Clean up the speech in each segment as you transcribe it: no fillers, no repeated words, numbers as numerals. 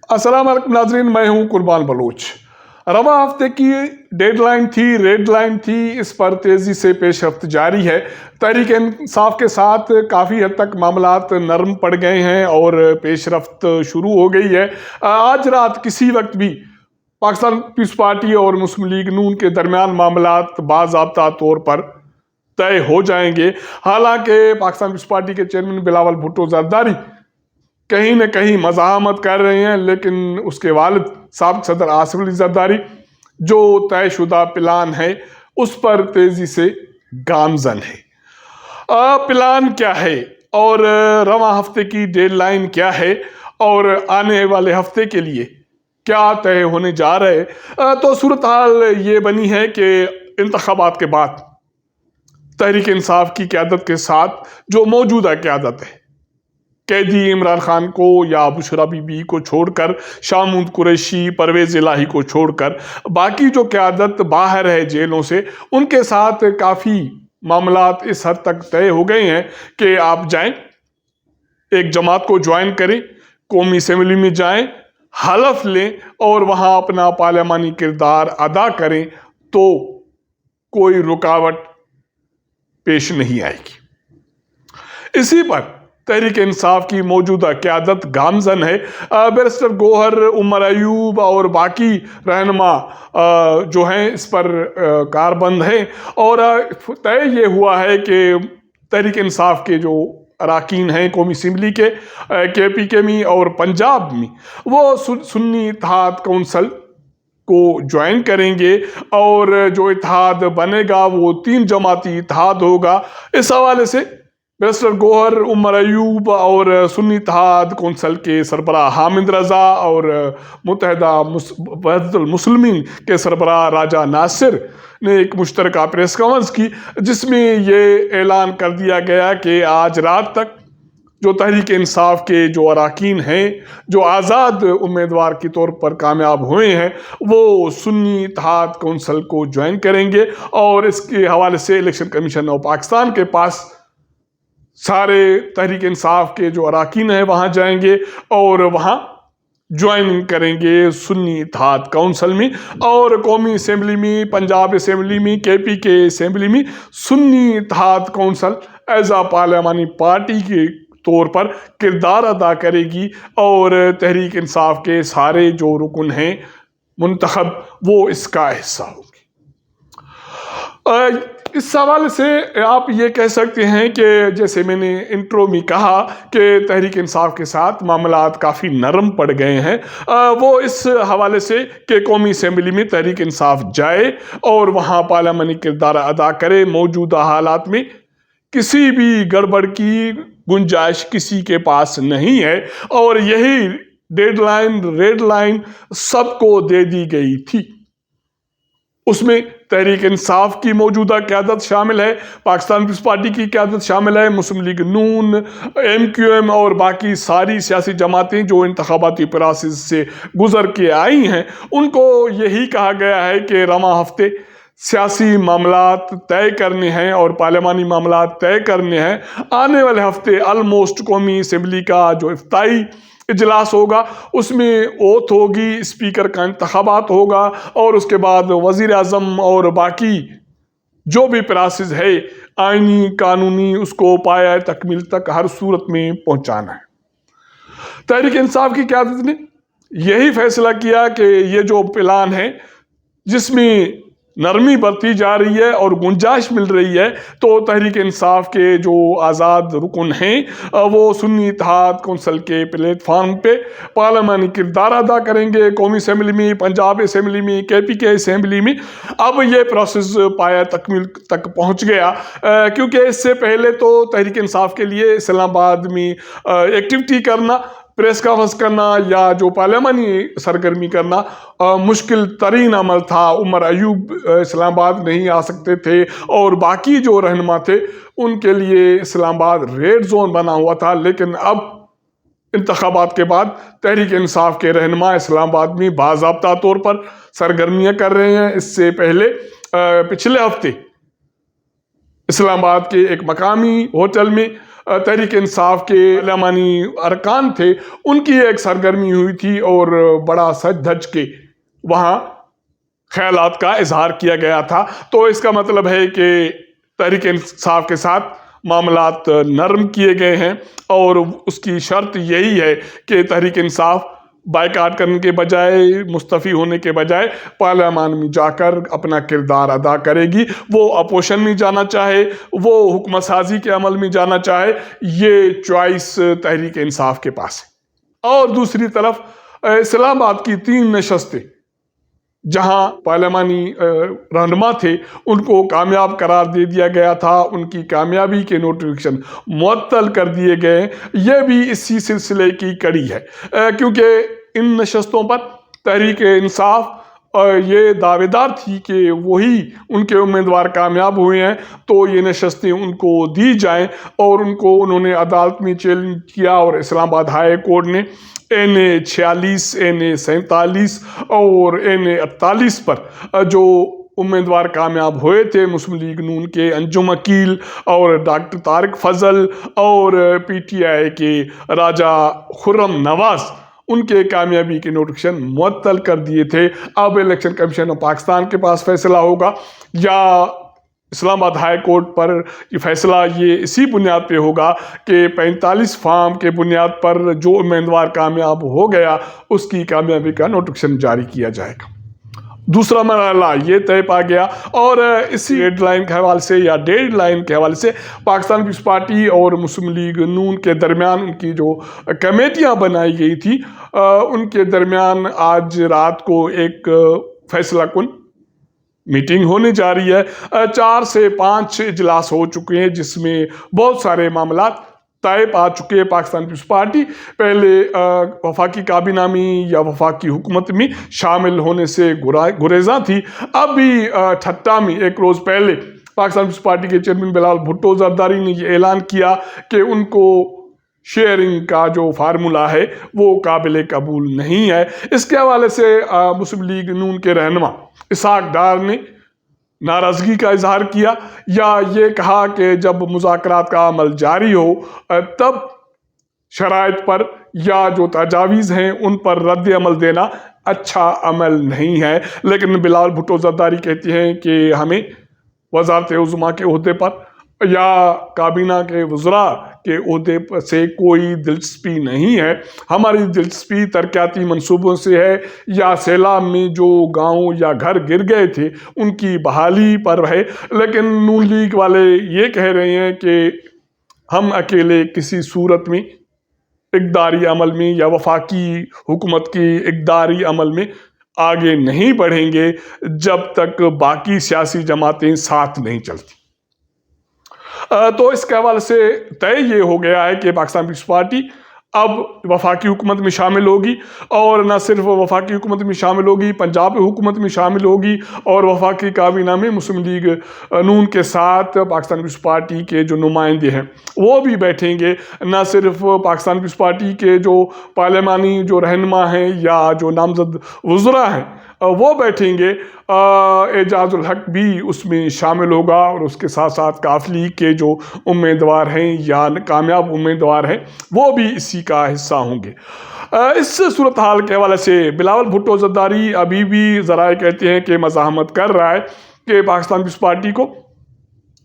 अस्सलाम वालेकुम नाज़रीन, मैं हूं कुर्बान बलोच। रवा हफ्ते की रेड लाइन थी, इस पर तेज़ी से पेशरफ्त जारी है। तहरीक इंसाफ के साथ काफ़ी हद तक मामलात नरम पड़ गए हैं और पेशरफ्त शुरू हो गई है। आज रात किसी वक्त भी पाकिस्तान पीपल्स पार्टी और मुस्लिम लीग नून के दरमियान मामलात बाज़ाब्ता तौर पर तय हो जाएंगे। हालांकि पाकिस्तान पीपल्स पार्टी के चेयरमैन बिलावल भुट्टो जरदारी कहीं न कहीं मज़ाहमत कर रहे हैं, लेकिन उसके वालिद साबिक़ सदर आसिफ अली जरदारी जो तयशुदा प्लान है उस पर तेज़ी से गामज़न है। प्लान क्या है और रवां हफ्ते की डेडलाइन क्या है और आने वाले हफ्ते के लिए क्या तय होने जा रहे हैं। तो सूरत हाल ये बनी है कि इंतखाबात के बाद तहरीक इंसाफ की क़यादत के साथ जो मौजूदा क़यादत है, कैदी इमरान खान को या बुशरा बीबी को छोड़कर, शाहमूद कुरैशी, परवेज़ इलाही को छोड़कर बाकी जो क़यादत बाहर है जेलों से, उनके साथ काफ़ी मामलात इस हद तक तय हो गए हैं कि आप जाएं, एक जमात को ज्वाइन करें, कौमी असेंबली में जाएं, हलफ लें और वहाँ अपना पार्लियामानी किरदार अदा करें तो कोई रुकावट पेश नहीं आएगी। इसी पर तहरीक इंसाफ की मौजूदा क़यादत गामज़न है। बैरिस्टर गौहर, उमर अयूब और बाकी रहनुमा जो हैं इस पर कारबंद हैं और तय ये हुआ है कि तहरीक इंसाफ के जो अराकीन हैं कौमी असेंबली के KPK में और पंजाब में, वो सुन्नी इत्तेहाद कौंसिल को ज्वाइन करेंगे और जो इत्तेहाद बनेगा वो 3 जमाती इत्तेहाद होगा। इस हवाले से बैरिस्टर गौहर, उमर अयूब और सुन्नी इत्तेहाद कौंसिल के सरबराह हामिद रज़ा और मुत्तहिदा वहदतुल मुस्लिमीन के सरबराह राजा नासिर ने एक मुश्तरका प्रेस कॉन्फ्रेंस की, जिसमें ये ऐलान कर दिया गया कि आज रात तक जो तहरीक इंसाफ के जो अराकीन हैं, जो आज़ाद उम्मीदवार के तौर पर कामयाब हुए हैं, वो सुन्नी इत्तेहाद कौंसिल को ज्वाइन करेंगे और इसके हवाले से इलेक्शन कमीशन ऑफ पाकिस्तान के पास सारे तहरीक इंसाफ के जो अराकीन हैं वहाँ जाएंगे और वहाँ ज्वाइन करेंगे सुन्नी इत्तेहाद कौंसिल में और कौमी असेंबली में, पंजाब असेंबली में, KPK असेंबली में सुन्नी इत्तेहाद कौंसिल एज आ पार्लियामानी पार्टी के तौर पर किरदार अदा करेगी और तहरीक इंसाफ के सारे जो रुकन हैं मुंतखब वो इसका हिस्सा होंगे। इस हवाले से आप ये कह सकते हैं कि जैसे मैंने इंट्रो में कहा कि तहरीक इंसाफ के साथ मामलात काफ़ी नरम पड़ गए हैं, वो इस हवाले से कि कौमी असेंबली में तहरीक इंसाफ जाए और वहाँ पार्लियामानी किरदार अदा करे। मौजूदा हालात में किसी भी गड़बड़ की गुंजाइश किसी के पास नहीं है और यही रेड लाइन सबको दे दी गई थी। उसमें तहरीक इंसाफ की मौजूदा क़यादत शामिल है, पाकिस्तान पीपल्स पार्टी की क़यादत शामिल है, मुस्लिम लीग नून, MQM और बाकी सारी सियासी जमातें जो इंतखाबाती प्रोसेस से गुजर के आई हैं, उनको यही कहा गया है कि रवां हफ्ते सियासी मामलात तय करने हैं और पार्लियामानी मामलात तय करने हैं। आने वाले हफ्ते ऑलमोस्ट कौमी असेंबली का जो इफ्ताई इजलास होगा उसमें ओथ होगी, स्पीकर का इंतखाबात होगा और उसके बाद वज़ीर आज़म और बाकी जो भी प्रोसेस है आईनी कानूनी, उसको पाया तकमील तक हर सूरत में पहुंचाना है। तहरीक इंसाफ की क़यादत ने यही फैसला किया कि ये जो प्लान है जिसमें नरमी बरती जा रही है और गुंजाइश मिल रही है, तो तहरीक इंसाफ के जो आज़ाद रुकन हैं वो सुन्नी इत्तेहाद कौंसिल के प्लेटफार्म पे पार्लियामानी किरदार अदा करेंगे, कौमी असेंबली में, पंजाब असेंबली में, KPK असेंबली में। अब ये प्रोसेस पाया तकमील तक पहुंच गया, क्योंकि इससे पहले तो तहरीक इंसाफ के लिए इस्लामाबाद में एक्टिविटी करना, प्रेस कॉन्फ्रेंस करना या जो पार्लियामानी सरगर्मी करना मुश्किल तरीन अमल था। उमर अयूब इस्लामाबाद नहीं आ सकते थे और बाकी जो रहनुमा थे उनके लिए इस्लामाबाद रेड जोन बना हुआ था, लेकिन अब इंतखाबात के बाद तहरीक इंसाफ के रहनुमा इस्लामाबाद में बाज़ाब्ता तौर पर सरगर्मियाँ कर रहे हैं। इससे पहले पिछले हफ्ते इस्लामाबाद के एक मकामी होटल में तहरीक इंसाफ के पार्लिमानी अरकान थे, उनकी एक सरगर्मी हुई थी और बड़ा सज धज के वहाँ ख्यालात का इजहार किया गया था। तो इसका मतलब है कि तहरीक इंसाफ के साथ मामलात नरम किए गए हैं और उसकी शर्त यही है कि तहरीक इंसाफ बाइकाट करने के बजाय, मुस्तफ़ी होने के बजाय पार्लियामान में जाकर अपना किरदार अदा करेगी। वो अपोजिशन में जाना चाहे, वो हुकूमत साजी के अमल में जाना चाहे, ये चॉइस तहरीक इंसाफ के पास है। और दूसरी तरफ इस्लामाबाद की 3 नशस्तें जहां पार्लियामानी रहनुमा थे उनको कामयाब करार दे दिया गया था, उनकी कामयाबी के नोटिफिकेशन मुअत्तल कर दिए गए। यह भी इसी सिलसिले की कड़ी है, क्योंकि इन नशस्तों पर तहरीक इंसाफ ये दावेदार थी कि वही उनके उम्मीदवार कामयाब हुए हैं, तो ये नशस्तें उनको दी जाएं और उन्होंने अदालत में चैलेंज किया और इस्लामाबाद हाई कोर्ट ने NA 46, NA 47 और NA 48 पर जो उम्मीदवार कामयाब हुए थे, मुस्लिम लीग नून के अंजुम अकील और डॉक्टर तारिक फजल और PTI के राजा खुर्रम नवाज, उनके कामयाबी के नोटिफिकेशन मुअत्तल कर दिए थे। अब इलेक्शन कमीशन ऑफ पाकिस्तान के पास फैसला होगा या इस्लामाबाद हाई कोर्ट पर ये फैसला ये इसी बुनियाद पे होगा कि 45 फॉर्म के बुनियाद पर जो उम्मीदवार कामयाब हो गया उसकी कामयाबी का नोटिफिकेशन जारी किया जाएगा। दूसरा मरहला ये तय पा गया और इसी डेडलाइन के हवाले से या डेडलाइन के हवाले से पाकिस्तान पीपल्स पार्टी और मुस्लिम लीग नून के दरमियान उनकी जो कमेटियां बनाई गई थी उनके दरमियान आज रात को एक फैसला कुन मीटिंग होने जा रही है। 4 से 5 इजलास हो चुके हैं जिसमें बहुत सारे मामला तय पा चुके हैं। पाकिस्तान पीपल्स पार्टी पहले वफाकी काबीना में या वफाकी हुकूमत में शामिल होने से गुरेजा थी। अब भी ठट्टा में एक रोज़ पहले पाकिस्तान पीपल्स पार्टी के चेयरमैन बिलावल भुट्टो जरदारी ने ये ऐलान किया कि उनको शेयरिंग का जो फार्मूला है वो काबिल कबूल नहीं है। इसके हवाले से मुस्लिम लीग नून के रहनुमा इसहाक डार ने नाराज़गी का इजहार किया या ये कहा कि जब मुज़ाकरात का अमल जारी हो तब शराइत पर या जो तजावीज़ हैं उन पर रद्द अमल देना अच्छा अमल नहीं है। लेकिन बिलावल भुट्टो जरदारी कहते हैं कि हमें वज़ारत उज़्मा के ओहदे पर या काबीना के वज़रा के ओहदे से कोई दिलचस्पी नहीं है। हमारी दिलचस्पी तरक्याती मंसूबों से है या सैलाब में जो गांव या घर गिर गए थे उनकी बहाली पर है। लेकिन नून लीग वाले ये कह रहे हैं कि हम अकेले किसी सूरत में इक़दारी अमल में या वफाकी हुकूमत की इक़दारी अमल में आगे नहीं बढ़ेंगे जब तक बाकी सियासी जमातें साथ नहीं चलती। तो इसके हवाले से तय ये हो गया है कि पाकिस्तान पीपल्स पार्टी अब वफाकी हुकूमत में शामिल होगी और न सिर्फ वफाकी हुकूमत में शामिल होगी, पंजाब हुकूमत में शामिल होगी और वफाकी काबीना में मुस्लिम लीग नून के साथ पाकिस्तान पीपल्स पार्टी के जो नुमाइंदे हैं वो भी बैठेंगे। न सिर्फ पाकिस्तान पीपल्स पार्टी के जो पार्लियामानी जो रहनुमा हैं या जो नामजद वज़रा हैं वो बैठेंगे, एजाजुल हक भी उसमें शामिल होगा और उसके साथ साथ काफली के जो उम्मीदवार हैं या कामयाब उम्मीदवार हैं वो भी इसी का हिस्सा होंगे। इस सूरत हाल के हवाले से बिलावल भुट्टो जरदारी अभी भी ज़राए कहते हैं कि मज़ाहमत कर रहा है कि पाकिस्तान पीपल्स पार्टी को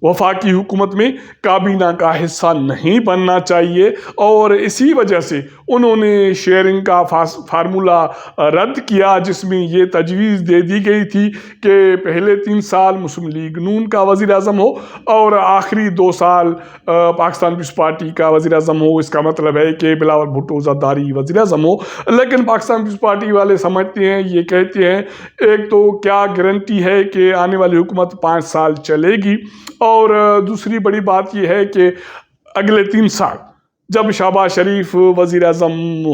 वफाकी हुकूमत में काबीना का हिस्सा नहीं बनना चाहिए और इसी वजह से उन्होंने शेयरिंग का फार्मूला रद्द किया जिसमें ये तजवीज़ दे दी गई थी कि पहले 3 साल मुस्लिम लीग नून का वज़ीर आज़म हो और आखिरी 2 साल पाकिस्तान पीपल्स पार्टी का वज़ीर आज़म हो। इसका मतलब है कि बिलावल भुट्टो जरदारी वज़ीर आज़म हो। लेकिन पाकिस्तान पीपल्स पार्टी वाले समझते हैं, ये कहते हैं एक तो क्या गारंटी है कि आने वाली हुकूमत 5 साल चलेगी और दूसरी बड़ी बात यह है कि अगले 3 साल जब शहबाज शरीफ वज़ीर आज़म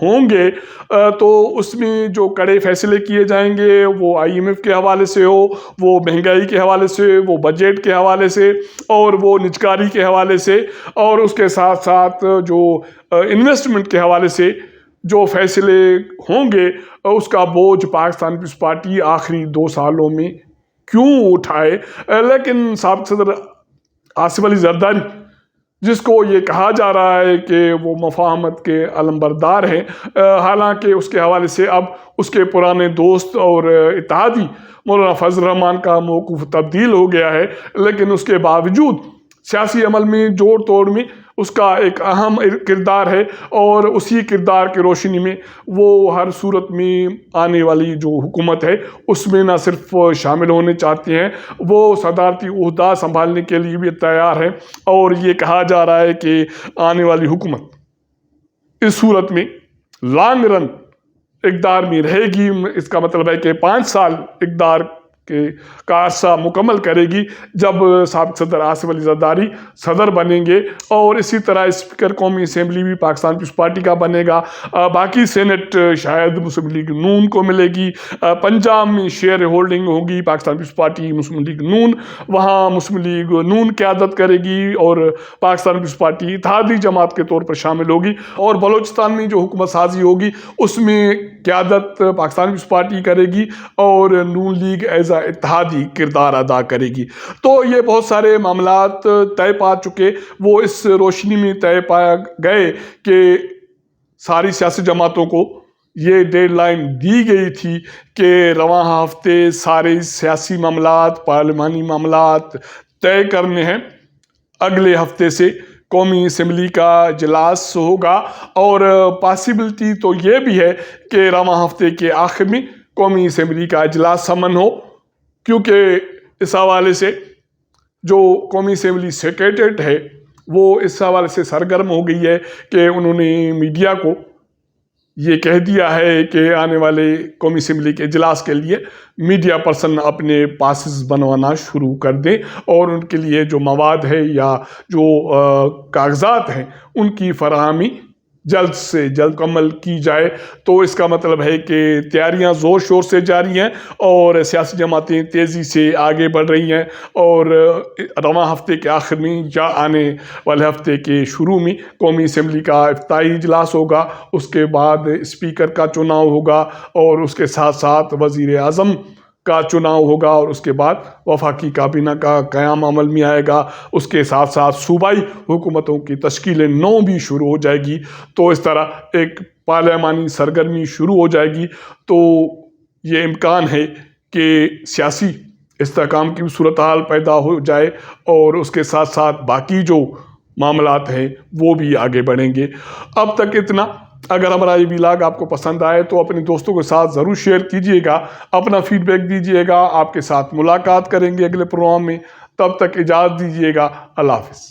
होंगे तो उसमें जो कड़े फैसले किए जाएंगे वो IMF के हवाले से हो, वो महंगाई के हवाले से, वो बजट के हवाले से और वो निजकारी के हवाले से और उसके साथ साथ जो इन्वेस्टमेंट के हवाले से जो फैसले होंगे उसका बोझ पाकिस्तान पीपल्स पार्टी आखिरी 2 सालों में کیوں اٹھائے، لیکن سابق صدر آصف علی زرداری جس کو یہ کہا جا رہا ہے کہ وہ مفاہمت کے علمبردار ہیں، حالانکہ اس کے حوالے سے اب اس کے پرانے دوست اور اتحادی مولانا فضل الرحمان کا موقف تبدیل ہو گیا ہے، لیکن اس کے باوجود سیاسی عمل میں جوڑ توڑ میں اس کا ایک اہم کردار ہے، اور اسی کردار کی روشنی میں وہ ہر صورت میں آنے والی جو حکومت ہے اس میں نہ صرف شامل ہونے چاہتے ہیں، وہ صدارتی عہدہ سنبھالنے کے لیے بھی تیار ہیں، اور یہ کہا جا رہا ہے کہ آنے والی حکومت اس صورت میں لانگ رن اقتدار میں رہے گی۔ اس کا مطلب ہے کہ 5 سال اقتدار کا عرصہ مکمل کرے گی جب سابق صدر آصف علی زرداری صدر بنیں گے، اور اسی طرح اسپیکر قومی اسمبلی بھی پاکستان پیپلز پارٹی کا بنے گا، باقی سینٹ شاید مسلم لیگ نون کو ملے گی، پنجاب میں شیئر ہولڈنگ ہوگی پاکستان پیپلز پارٹی مسلم لیگ نون، وہاں مسلم لیگ نون قیادت کرے گی اور پاکستان پیپلز پارٹی اتحادی جماعت کے طور پر شامل ہوگی، اور بلوچستان میں جو حکومت سازی ہوگی اس میں قیادت پاکستان پیپلز پارٹی کرے گی اور نون لیگ ایز اتحادی کردار ادا کرے گی۔ تو یہ بہت سارے معاملات طے پا چکے، وہ اس روشنی میں طے پایا گئے کہ ساری سیاسی جماعتوں کو یہ ڈیڈ لائن دی گئی تھی کہ رواں ہفتے سارے سیاسی معاملات، پارلیمانی معاملات طے کرنے ہیں۔ اگلے ہفتے سے قومی اسمبلی کا اجلاس ہوگا، اور پاسبلٹی تو یہ بھی ہے کہ رواں ہفتے کے آخر میں قومی اسمبلی کا اجلاس سمن ہو، کیونکہ اس حوالے سے جو قومی اسمبلی سیکریٹریٹ ہے وہ اس حوالے سے سرگرم ہو گئی ہے کہ انہوں نے میڈیا کو یہ کہہ دیا ہے کہ آنے والے قومی اسمبلی کے اجلاس کے لیے میڈیا پرسن اپنے پاسز بنوانا شروع کر دیں، اور ان کے لیے جو مواد ہے یا جو کاغذات ہیں ان کی فراہمی جلد سے جلد مکمل کی جائے۔ تو اس کا مطلب ہے کہ تیاریاں زور شور سے جاری ہیں، اور سیاسی جماعتیں تیزی سے آگے بڑھ رہی ہیں، اور رواں ہفتے کے آخر میں یا آنے والے ہفتے کے شروع میں قومی اسمبلی کا افتتاحی اجلاس ہوگا، اس کے بعد اسپیکر کا چناؤ ہوگا، اور اس کے ساتھ ساتھ وزیر اعظم کا چناؤ ہوگا، اور اس کے بعد وفاقی کابینہ کا قیام عمل میں آئے گا، اس کے ساتھ ساتھ صوبائی حکومتوں کی تشکیل نو بھی شروع ہو جائے گی۔ تو اس طرح ایک پارلیمانی سرگرمی شروع ہو جائے گی، تو یہ امکان ہے کہ سیاسی استحکام کی بھی صورتحال پیدا ہو جائے، اور اس کے ساتھ ساتھ باقی جو معاملات ہیں وہ بھی آگے بڑھیں گے۔ اب تک اتنا۔ اگر ہمارا یہ ولاگ آپ کو پسند آئے تو اپنے دوستوں کے ساتھ ضرور شیئر کیجئے گا، اپنا فیڈ بیک دیجئے گا۔ آپ کے ساتھ ملاقات کریں گے اگلے پروگرام میں، تب تک اجازت دیجئے گا۔ اللہ حافظ۔